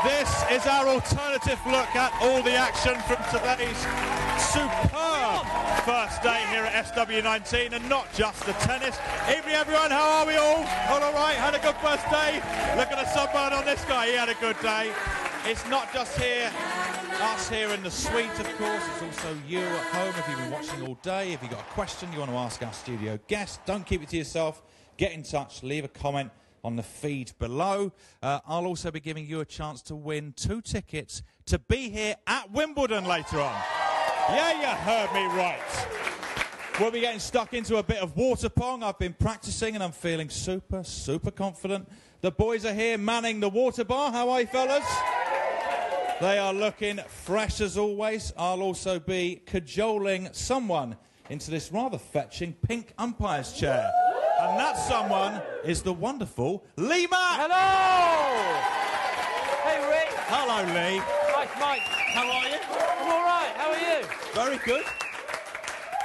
This is our alternative look at all the action from today's superb first day here at SW19, and not just the tennis. Evening everyone, how are we all? All right, had a good first day? Look at the sunburn on this guy, he had a good day. It's not just here, us here in the suite, of course, it's also you at home if you've been watching all day. If you've got a question you want to ask our studio guest, don't keep it to yourself, get in touch, leave a comment on the feed below. I'll also be giving you a chance to win 2 tickets to be here at Wimbledon later on. Yeah, you heard me right. We'll be getting stuck into a bit of water pong. I've been practicing and I'm feeling super, super confident. The boys are here manning the water bar. How are you, fellas? They are looking fresh as always. I'll also be cajoling someone into this rather fetching pink umpire's chair. And that someone is the wonderful Lee Mack. Hello! Hey, Rick. Hello, Lee. Hi, Mike. How are you? I'm all right. How are you? Very good.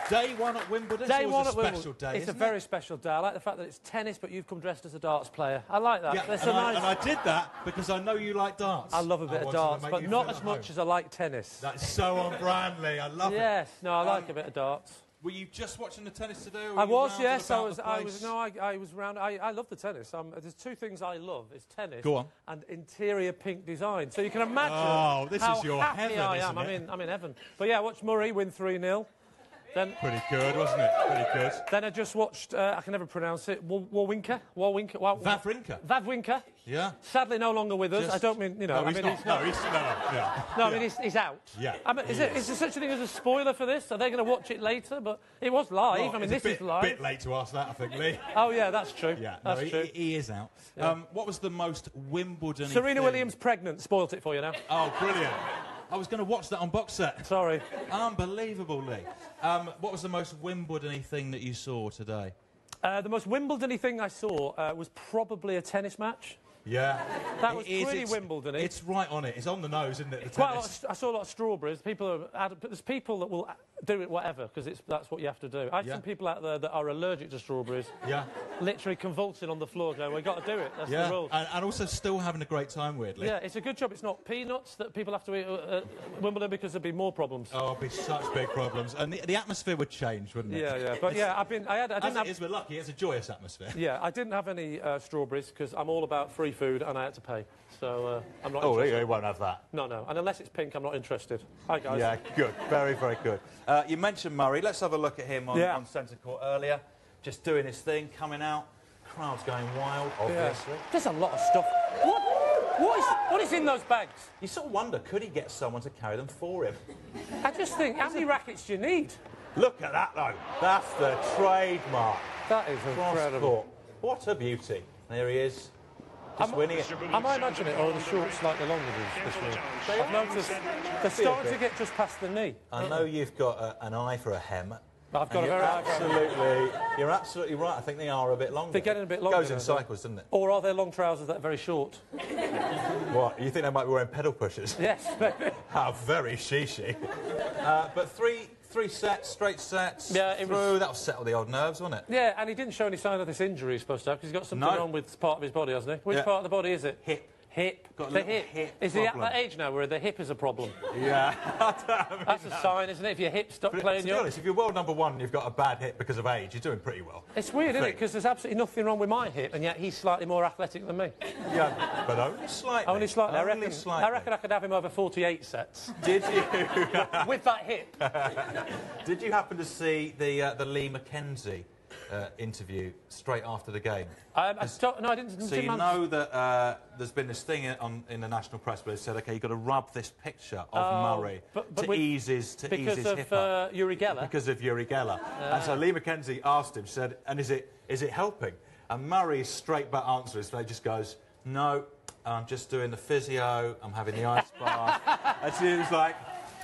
Day one at Wimbledon. Day it's one a at special Wimbledon. day. It's a very special day. I like the fact that it's tennis, but you've come dressed as a darts player. I like that. Yeah, That's and nice. I did that because I know you like darts. I love a bit of darts, but not as much as I like tennis. That's so on brand, Lee. I love it. Yes. No, I like a bit of darts. Were you just watching the tennis today? Or I were you was, round yes. and I about was. the I place? was. No, I was round. I love the tennis. There's 2 things I love: it's tennis. Go on. And interior pink design. So you can imagine. Oh, this how is your happy heaven, I am. isn't it? I'm in heaven. But yeah, I watched Murray win 3-0. Then. Pretty good, wasn't it? Pretty good. Then I just watched, I can never pronounce it, Wawrinka? Wawrinka. Yeah. Sadly no longer with us. Just- I don't mean, you know, No, I he's mean, not. he's not. No, he's yeah. No, I mean, he's out. Yeah, I mean, is there such a thing as a spoiler for this? Are they going to watch it later? But it was live. Well, I mean, it's this is a live. bit late to ask that, I think, Lee. Oh, yeah, that's true. Yeah, that's true. He is out. Yeah. What was the most Wimbledon? Serena Williams pregnant. Spoilt it for you now. Oh, brilliant. I was going to watch that on box set. Sorry. Unbelievable, Lee. What was the most Wimbledon-y thing that you saw today? The most Wimbledon-y thing I saw was probably a tennis match. Yeah. That was pretty Wimbledon-y. It's right on it. It's on the nose, isn't it, the Quite tennis? I saw a lot of strawberries. There's people that will do it whatever, because that's what you have to do. I've seen people out there that are allergic to strawberries. Yeah. Literally convulsing on the floor going, we've got to do it. That's the rules. And also still having a great time, weirdly. Yeah, it's a good job. It's not peanuts that people have to eat at Wimbledon, because there'd be more problems. Oh, it'd be such big problems. And the atmosphere would change, wouldn't it? Yeah, yeah. But yeah, I didn't have... We're lucky. It's a joyous atmosphere. Yeah, I didn't have any strawberries, because I'm all about free food and I had to pay. So I'm not interested. Oh, you won't have that. No, no. And unless it's pink, I'm not interested. Hi, guys. Yeah, good. Very, very good. You mentioned Murray. Let's have a look at him on centre court earlier. Just doing his thing, coming out. Crowd's going wild, obviously. Yeah. There's a lot of stuff. What is in those bags? You sort of wonder, could he get someone to carry them for him? I just think, how many rackets do you need? Look at that, though. That's the trademark. That is incredible. What a beauty. There he is. Just winning it. Am I imagining it, or are the shorts slightly longer this week? I've noticed they're starting to get just past the knee. I know you've got an eye for a hem. I've got a very eye for a hem. You're absolutely right. I think they are a bit longer. They're getting a bit longer. It goes in cycles, doesn't it? Or are they long trousers that are very short? What? You think they might be wearing pedal pushers? Yes. How very she. But three sets, straight sets. Yeah, that'll settle the old nerves, won't it? Yeah, and he didn't show any sign of this injury he's supposed to have, because he's got something on with part of his body, hasn't he? Which part of the body is it? Hip. Got the hip. Is he at that age now where the hip is a problem? Yeah. That's a sign, isn't it? If your hip stop playing, to be honest, if you're world number 1 and you've got a bad hip because of age, you're doing pretty well. It's weird, isn't it? Because there's absolutely nothing wrong with my hip, and yet he's slightly more athletic than me. Yeah, but only slightly. Only slightly. Only slightly. I reckon I could have him over 48 sets. Did you? With that hip. Did you happen to see the Lee Mckenzie interview straight after the game? No, I didn't. So you know that there's been this thing in the national press where they said, OK, you've got to rub this picture of Murray to ease his hip up. Uri Geller? Because of Uri Geller. And so Lee Mckenzie asked him, she said, and is it helping? And Murray's straight back answer is, he just goes, no, I'm just doing the physio, I'm having the ice bath. And she was like,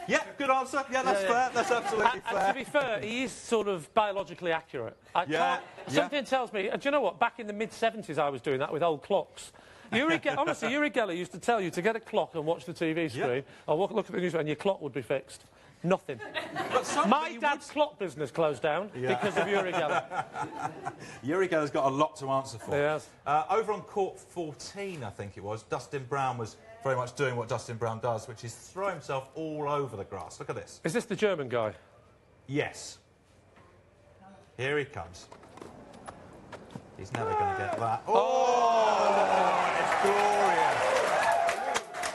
yeah, good answer. Yeah, that's fair. That's absolutely fair. And to be fair, he is sort of biologically accurate. Something tells me... Do you know what? Back in the mid-70s, I was doing that with old clocks. Honestly, Uri Geller used to tell you to get a clock and watch the TV screen, or look at the news, and your clock would be fixed. Nothing. My dad's clock business closed down because of Uri Geller. Uri Geller's got a lot to answer for. He has. Over on court 14, I think it was, Dustin Brown was very much doing what Dustin Brown does, which is throw himself all over the grass. Look at this. Is this the German guy? Yes. Here he comes. He's never going to get that. Oh, it's glorious.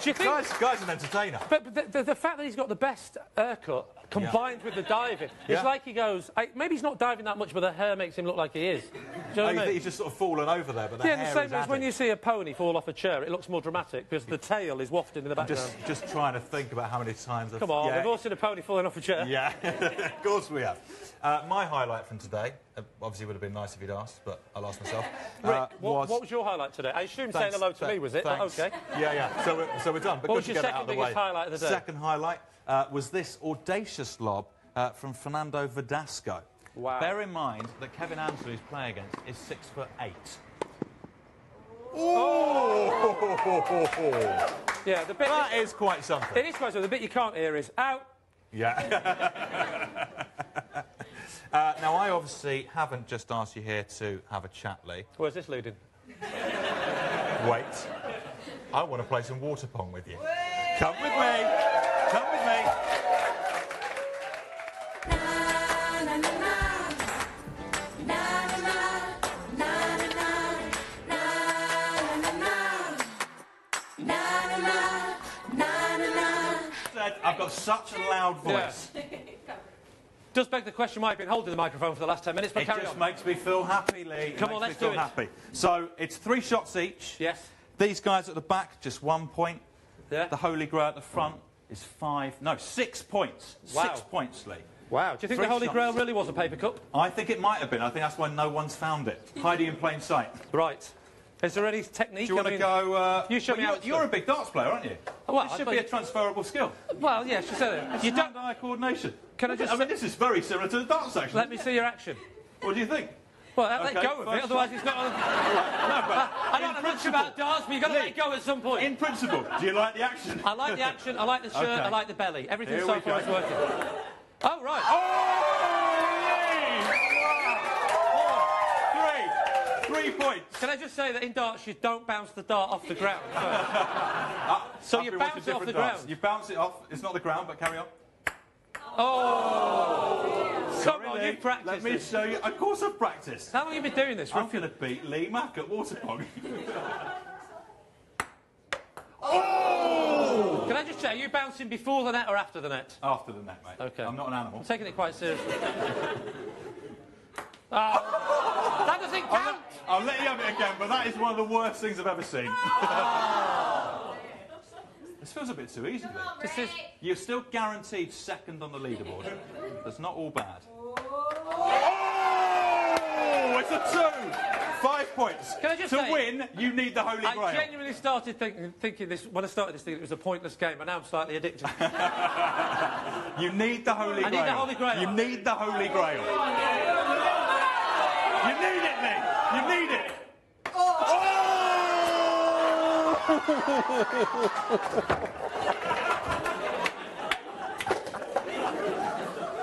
Do you think... Guy's an entertainer. But the fact that he's got the best haircut combined with the diving, it's like he goes... maybe he's not diving that much, but the hair makes him look like he is. Do you know what I mean? Think he's just sort of fallen over there, but the hair the same as when you see a pony fall off a chair, it looks more dramatic because the tail is wafting in the background. Just trying to think about how many times... Come on, we've all seen a pony falling off a chair. Yeah, of course we have. My highlight from today, obviously would have been nice if you'd asked, but I'll ask myself. Rick, what was your highlight today? I assume saying hello to me, was it? Thanks. Okay. Yeah. So we're done. But what was your second biggest highlight of the day? Second highlight was this audacious lob from Fernando Verdasco. Wow. Bear in mind that Kevin Ansel, who's playing against, is 6'8". Oh! Yeah, the bit that is quite something. It is quite something. The bit you can't hear is out. Yeah. Now, I obviously haven't just asked you here to have a chat, Lee. Where's this leading? Wait. I want to play some water pong with you. Come with me. Come with me. I've got such a loud voice. Yeah. Does beg the question why I've been holding the microphone for the last 10 minutes, but carry on. It just makes me feel happy, Lee. Come on, let's do it. Happy. So, it's 3 shots each. Yes. These guys at the back, just 1 point. Yeah. The Holy Grail at the front is 6 points. Wow. 6 points, Lee. Wow. Do you think the Holy Grail really was a paper cup? I think it might have been. I think that's why no one's found it. Hiding in plain sight. Right. Is there any technique? Do you want to go... you show me how you're a big darts player, aren't you? Well, this should be a transferable skill. Well, yes, you said it. You don't... hand-eye coordination. Can I just... I mean, this is very similar to the darts section. Let me see your action. What do you think? Well, let go of it, otherwise it's not... I don't know much about darts, but you've got to let it go at some point. In principle, do you like the action? I like the action, I like the shirt, I like the belly. Everything so far is working. Oh, right. Oh! 3 points. Can I just say that in darts you don't bounce the dart off the ground so you bounce it off the ground. You bounce it off. It's not the ground, but carry on. Oh! Come on, you've practiced. Let me show you. Of course I've practiced. How long have you been doing this? I'm going to beat Lee Mack at water pong. Oh! Can I just check, are you bouncing before the net or after the net? After the net, mate. OK. I'm not an animal. I'm taking it quite seriously. That doesn't count! I'll let you have it again, but that is one of the worst things I've ever seen. This feels a bit too easy, Lee. You're still guaranteed second on the leaderboard. That's not all bad. Oh! It's a 2! 5 points. Can I just to say, win, you need the Holy Grail. I genuinely started thinking this when I started this thing. It was a pointless game, and now I'm slightly addicted. You need the Holy Grail. I need the Holy Grail. You need the Holy Grail. You need it, Lee. You need it. Oh!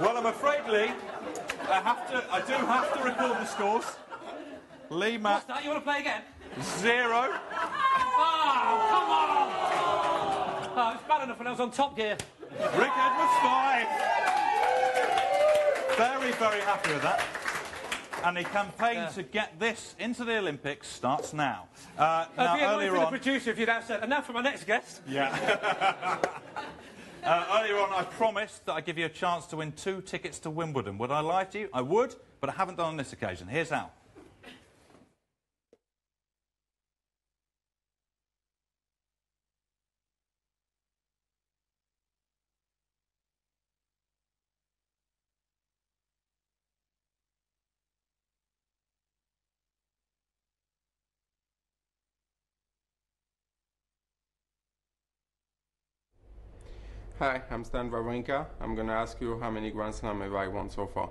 Well, I'm afraid, Lee, I do have to record the scores. Lee Mack. What's that? You want to play again? 0. Oh, come on! Oh, it's bad enough when I was on Top Gear. Rick Edwards 5. Very, very happy with that. And the campaign to get this into the Olympics starts now. Now, earlier on, the producer, if you'd have said, and now for my next guest. Yeah. Earlier on, I promised that I'd give you a chance to win 2 tickets to Wimbledon. Would I lie to you? I would, but I haven't done on this occasion. Here's how. Hi, I'm Stan Wawrinka. I'm going to ask you how many Grand Slam have I won so far?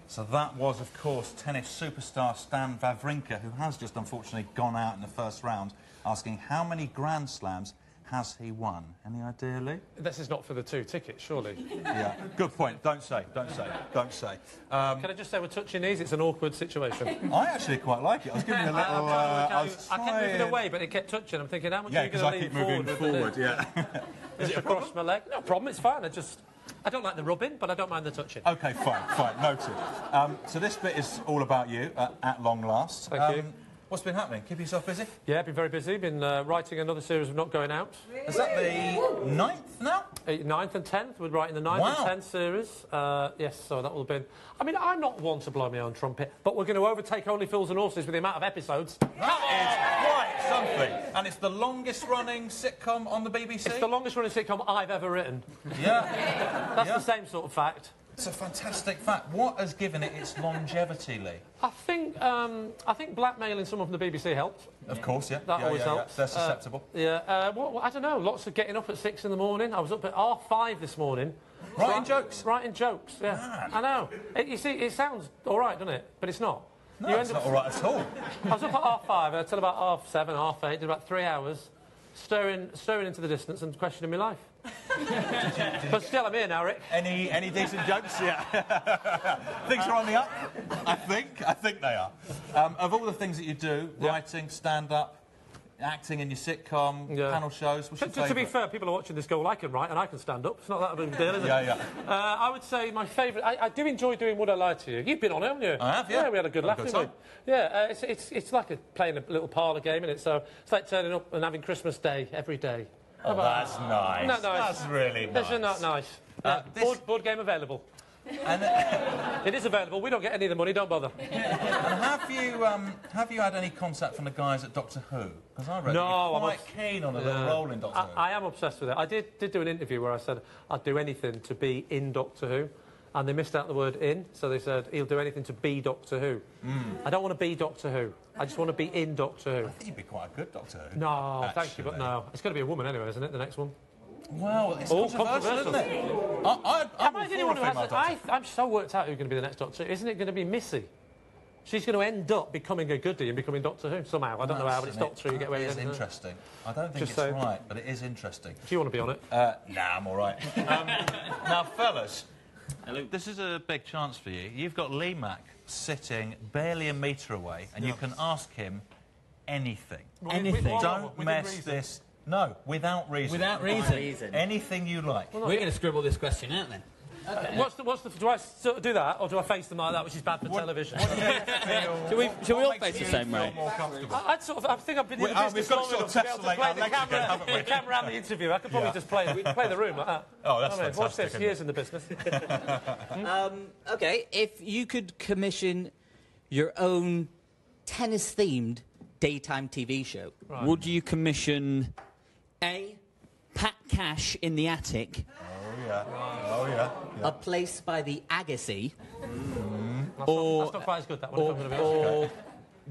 So that was, of course, tennis superstar Stan Wawrinka, who has just unfortunately gone out in the first round, asking how many Grand Slams has he won? Any idea, Lee? This is not for the 2 tickets, surely. Yeah, good point. Don't say. Can I just say we're touching these? It's an awkward situation. I actually quite like it. I was giving you a little... I kept moving away, but it kept touching. I'm thinking, how much are you going to lean forward? Yeah, because I keep moving forward, yeah. Is it across my leg? No problem, it's fine. I don't like the rubbing, but I don't mind the touching. OK, fine, noted. So this bit is all about you, at long last. Thank you. What's been happening? Keeping yourself busy? Yeah, been very busy. Been writing another series of Not Going Out. Is that the 9th now? 9th and 10th. We're writing the 9th and 10th series. Yes, so that will have been... I mean, I'm not one to blow my own trumpet, but we're going to overtake Only Fools and Horses with the amount of episodes. That is quite something. And it's the longest-running sitcom on the BBC? It's the longest-running sitcom I've ever written. Yeah. That's the same sort of fact. It's a fantastic fact. What has given it its longevity, Lee? I think blackmailing someone from the BBC helped. Of course, yeah. That always helps. They're susceptible. I don't know. Lots of getting up at 6 in the morning. I was up at 5:30 this morning. Writing jokes? Writing jokes, yeah. Man. I know. You see, it sounds all right, doesn't it? But it's not. No, it's not all right at all. I was up at 5:30 until about 7:30, 8:30. Did about 3 hours, staring into the distance and questioning my life. But still, I'm here now, Rick. Any decent jokes? Yeah. Things are on the up, I think they are. Of all the things that you do, writing, stand-up, acting in your sitcom, panel shows, what's your favourite? To be fair, people are watching this go, well, I can write and I can stand up. It's not that big a deal, is it? Yeah. I would say my favourite... I do enjoy doing Would I Lie to You. You've been on it, haven't you? I have, yeah. Yeah, we had a good laugh, didn't we? Yeah, it's like playing a little parlour game, isn't it? So it's like turning up and having Christmas Day every day. Oh, that's nice. Not nice. That's really nice. This is not nice. Board game available. And, it is available. We don't get any of the money, don't bother. And have you had any contact from the guys at Doctor Who? Because I read you're quite keen on a little role in Doctor Who. I am obsessed with it. I did do an interview where I said I'd do anything to be in Doctor Who, and they missed out the word in, so they said he'll do anything to be Doctor Who. I don't want to be Doctor Who. I just want to be in Doctor Who. I think you'd be quite a good Doctor Who. No, thank you, but no. It's going to be a woman anyway, isn't it, the next one? Well, it's controversial, isn't it? I'm I the only one who has I'm so worked out who's going to be the next Doctor. Isn't it going to be Missy? She's going to end up becoming a goodie and becoming Doctor Who somehow. I don't know how, but it's Doctor Who. You get away with it. It is interesting. I don't think it's right, but it is interesting. Do you want to be on it? Nah, I'm all right. Now, fellas, this is a big chance for you. You've got Lee Mack sitting barely a metre away, and you can ask him anything. Anything. Don't mess this... No, without reason. Without reason. Anything you like. We're going to scribble this question out then. Okay. Do I sort of do that, or do I face them like that, which is bad for television? Should we all face the same way? I think I've been in the business long enough to be able to play the camera and the interview. I could probably just play the room like that. Oh, that's fantastic. Watch this, years in the business. OK, if you could commission your own tennis-themed daytime TV show, would you commission A, Pat Cash in the Attic? Oh, yeah. A Place by the Agassi. That's not quite as good, that one. Or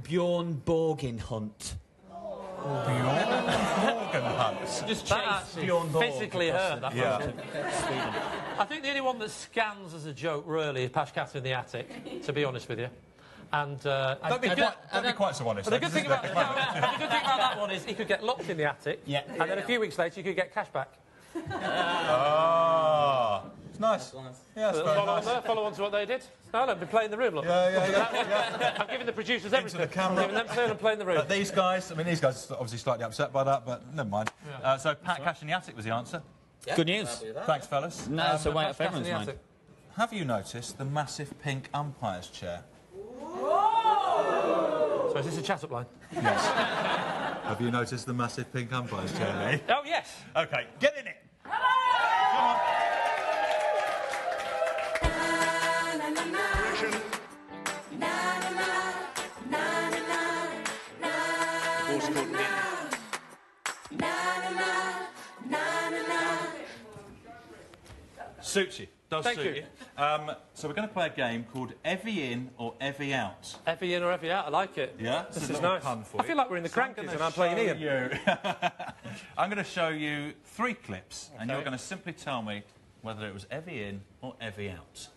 Bjorn Borgin Hunt. Bjorn Borgin Hunt. Just chase Bjorn Borg. Physically hurt, that Sweden. I think the only one that scans as a joke, really, is Pashkata in the Attic, to be honest with you. And don't be quite so honest. The good thing about that one is he could get locked in the attic, and then a few weeks later you could get cash back. It's nice. Yeah, it's very nice. Follow on to what they did. No, they've been playing the room, look. Yeah. I'm giving the producers everything. Into the camera. I'm giving them turn and playing the room. These guys are obviously slightly upset by that, but never mind. Yeah. So Pat Cash in the Attic was the answer. Yeah. Good news. Thanks, fellas. No, so wait up everyone's mind. Have you noticed the massive pink umpire's chair? So is this a chat-up line? Yes. Have you noticed the massive pink umpire's chair, Lee? Oh, yes. OK, get in it. Suits you. Does Thank suit you. So we're going to play a game called Evie In or Evie Out. Evie in or Evie out, I like it. Yeah? This is nice. I feel like we're in the Crankers and I'm playing Ian. I'm going to show you 3 clips, and you're going to simply tell me whether it was Evie In or Evie Out.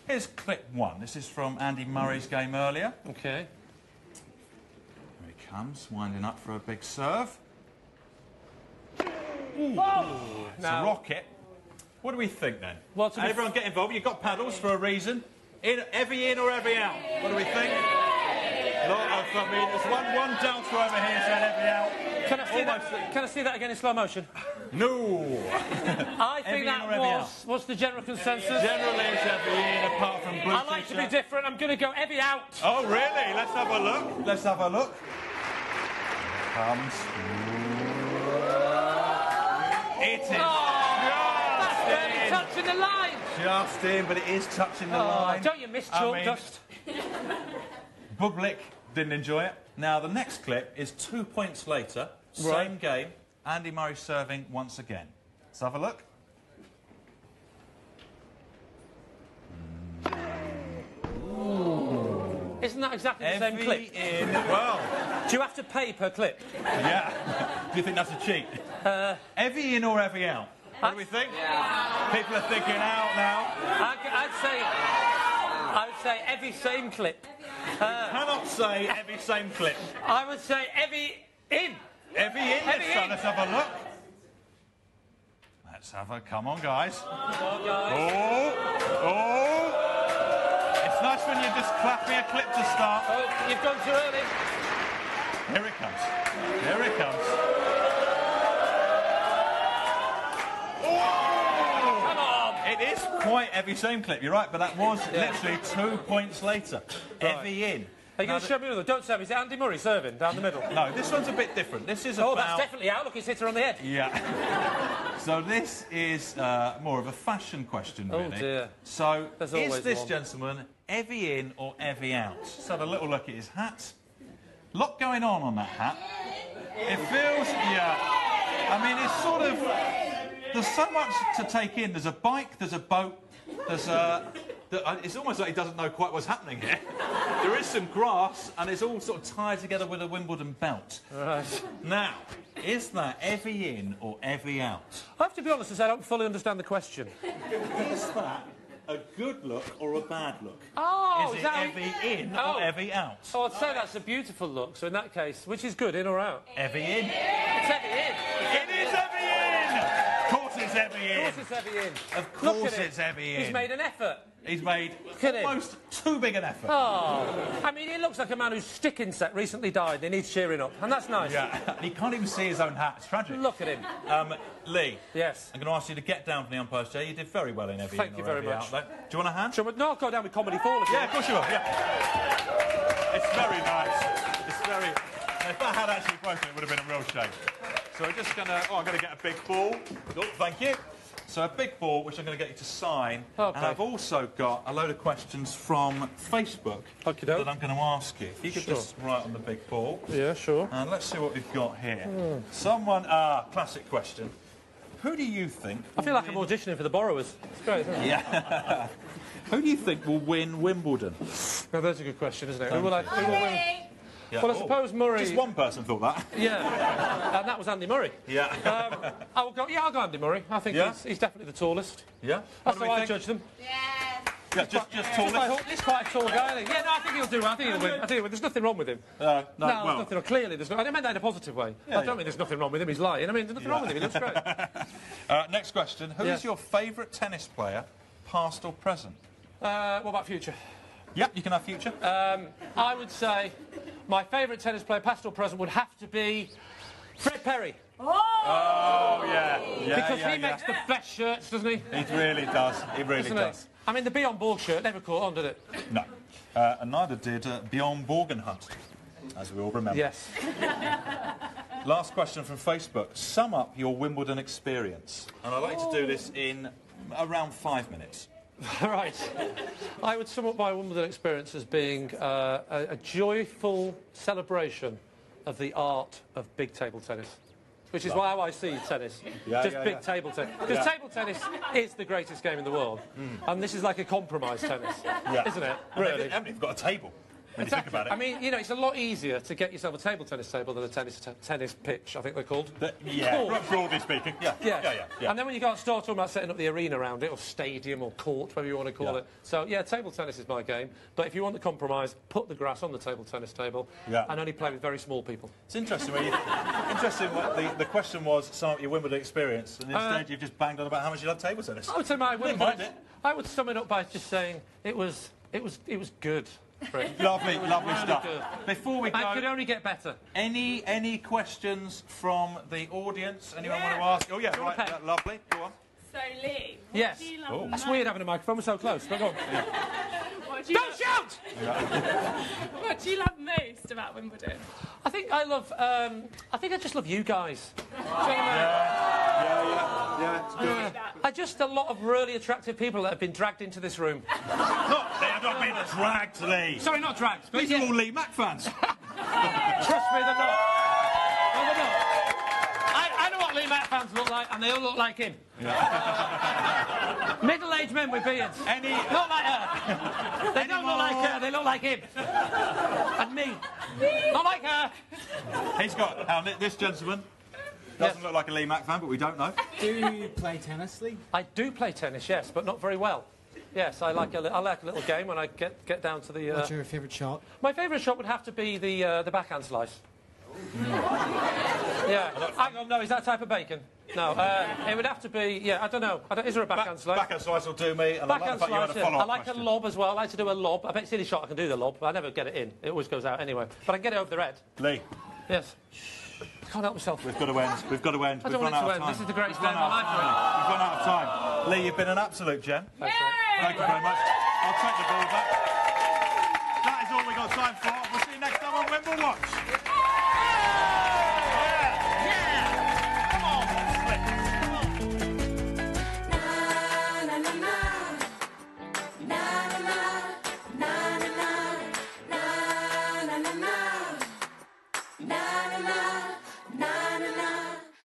Here's clip 1. This is from Andy Murray's game earlier. OK. Here he comes, winding up for a big serve. It's a rocket. What do we think then? Well, everyone get involved. You've got paddles for a reason. Every in or every out? What do we think? There's one doubter over here saying every out. Can I see that again in slow motion? No. I think that was the general consensus. Generally, it's every in, apart from blue. I like to be different. I'm going to go every out. Oh, really? Let's have a look. Let's have a look. Comes. It is. That's barely touching the line. Just in, but it is touching the line. Don't you miss chalk dust? Public didn't enjoy it. Now, the next clip is 2 points later. Same game. Andy Murray serving once again. Let's have a look. Isn't that exactly the same clip? Well, do you have to pay per clip? Yeah. Do you think that's a cheat? Every in or every out? What do we think? Yeah. People are thinking out now. I would say every same clip. You cannot say every same clip. I would say every in. Every in. Let's have a look. Let's have a... Come on, guys. Oh! It's nice when you're just clapping a clip to start. Oh, you've gone too early. Here it comes. Here it comes. Oh! Come on! It is quite every same clip, you're right, but that was literally 2 points later. Every in. Are you going to show me another? Don't serve. Is it Andy Murray serving down the middle? No, this one's a bit different. This is about... Oh, that's definitely out. Look, he's hit her on the head. Yeah. So this is more of a fashion question, really. Oh, dear. So, is this gentleman every in or every out? Let's have a little look at his hat. Lot going on that hat. It feels... Yeah. I mean, it's sort of... There's so much to take in. There's a bike, there's a boat, there's a... It's almost like he doesn't know quite what's happening here. There is some grass, and it's all sort of tied together with a Wimbledon belt. Right. Now, is that every in or every out? I have to be honest and say I don't fully understand the question. Is that a good look or a bad look? Oh, is it every in or every out? Oh, I'd say that's a beautiful look. So in that case, which is good, in or out? Every in. It's every in. It is every in! Of course it's every in. Of course it's every in. Of course it's every in. He's made an effort. He's made almost too big an effort. Oh, I mean, he looks like a man whose stick insect recently died. He needs cheering up, and that's nice. Yeah, he can't even see his own hat. It's tragic. Look at him. Lee. Yes. I'm going to ask you to get down from the umpire's chair. You did very well in every Thank you very much. Out, do you want a hand? Sure, no, I'll go down with Comedy Fall. Yeah, of course you will. Yeah. It's very nice. It's very... If that had actually broken, it would have been a real shame. So we're just going to... Oh, I'm going to get a big ball. Oh, thank you. So a big ball, which I'm going to get you to sign. Okay. And I've also got a load of questions from Facebook that I'm going to ask you. If you could just write on the big ball. Yeah, sure. And let's see what we've got here. Classic question. Who do you think... I feel like I'm auditioning for the Borrowers. It's great, isn't it? Yeah. Who do you think will win Wimbledon? Well, that's a good question, isn't it? Who will win? Yeah. Well, I suppose Murray... Just one person thought that. Yeah. And that was Andy Murray. Yeah. I'll go Andy Murray. I think he's definitely the tallest. Yeah? That's how I judge them. Yeah, just tallest. He's quite a tall guy, I think. Yeah, no, I think he'll do well. I think he'll win. There's nothing wrong with him. No, there's nothing. Clearly, there's no... I meant that in a positive way. I don't mean there's nothing wrong with him. He's lying. I mean, there's nothing wrong with him. He looks great. Next question. Who is your favourite tennis player, past or present? What about future? Yep, you can have future. I would say my favourite tennis player, past or present, would have to be Fred Perry. Oh, yeah. Because he makes the best shirts, doesn't he? He really does. He really does. I mean, the Beyond Borg shirt never caught on, did it? No. And neither did Bjorn Borgenhut, as we all remember. Yes. Last question from Facebook. Sum up your Wimbledon experience. And I'd like to do this in around 5 minutes. Right. I would sum up my Wimbledon experience as being a joyful celebration of the art of big table tennis. Which is how I see tennis. Big table tennis. Because table tennis is the greatest game in the world. And this is like a compromise tennis, isn't it? Really? Haven't even got a table. when you think about it. I mean, you know, it's a lot easier to get yourself a table tennis table than a tennis pitch, I think they're called. Broadly speaking. Yeah. And then when you start talking about setting up the arena around it, or stadium, or court, whatever you want to call it. So, yeah, table tennis is my game. But if you want the compromise, put the grass on the table tennis table and only play with very small people. It's interesting. The question was some of your Wimbledon experience, and instead you've just banged on about how much you love table tennis. I would say I would sum it up by just saying it was good. Lovely stuff. Good. Before we go, I could only get better. Any questions from the audience? Anyone want to ask? Oh yeah, right. Lovely. Go on. So Lee, yes. What do you love That's weird having a microphone. We're so close. But go on. Don't shout! What do you love most about Wimbledon? I think I just love you guys. Yeah, it's good. Just a lot of really attractive people that have been dragged into this room. They have not been dragged, Lee. Sorry, not dragged. These are all Lee Mack fans. Trust me, they're not. No, they're not. I know what Lee Mack fans look like, and they all look like him. Middle-aged men with beards. Not like her. They don't look like her, they look like him. And me. Not like her. He's got... this gentleman doesn't look like a Lee Mack fan, but we don't know. Do you play tennis, Lee? I do play tennis, yes, but not very well. Yes, I like a little game when I get down to the... What's your favourite shot? My favourite shot would have to be the backhand slice. Yeah. Hang on, no, is that type of bacon? No, it would have to be... Yeah, I don't know. Is there a backhand slice? Backhand slice will do me. And backhand slice, I like question. a lob as well. I like to do a lob. I bet it's a silly shot I can do the lob, but I never get it in. It always goes out anyway. But I can get it over the red. Lee. Yes. I can't help myself. We've got to end. I don't want it to end. This is the greatest day of my life. We've run out of time. Lee, you've been an absolute gem. Thank you very much. I'll take the ball back. That is all we've got time for. We'll see you next time on Wimblewatch.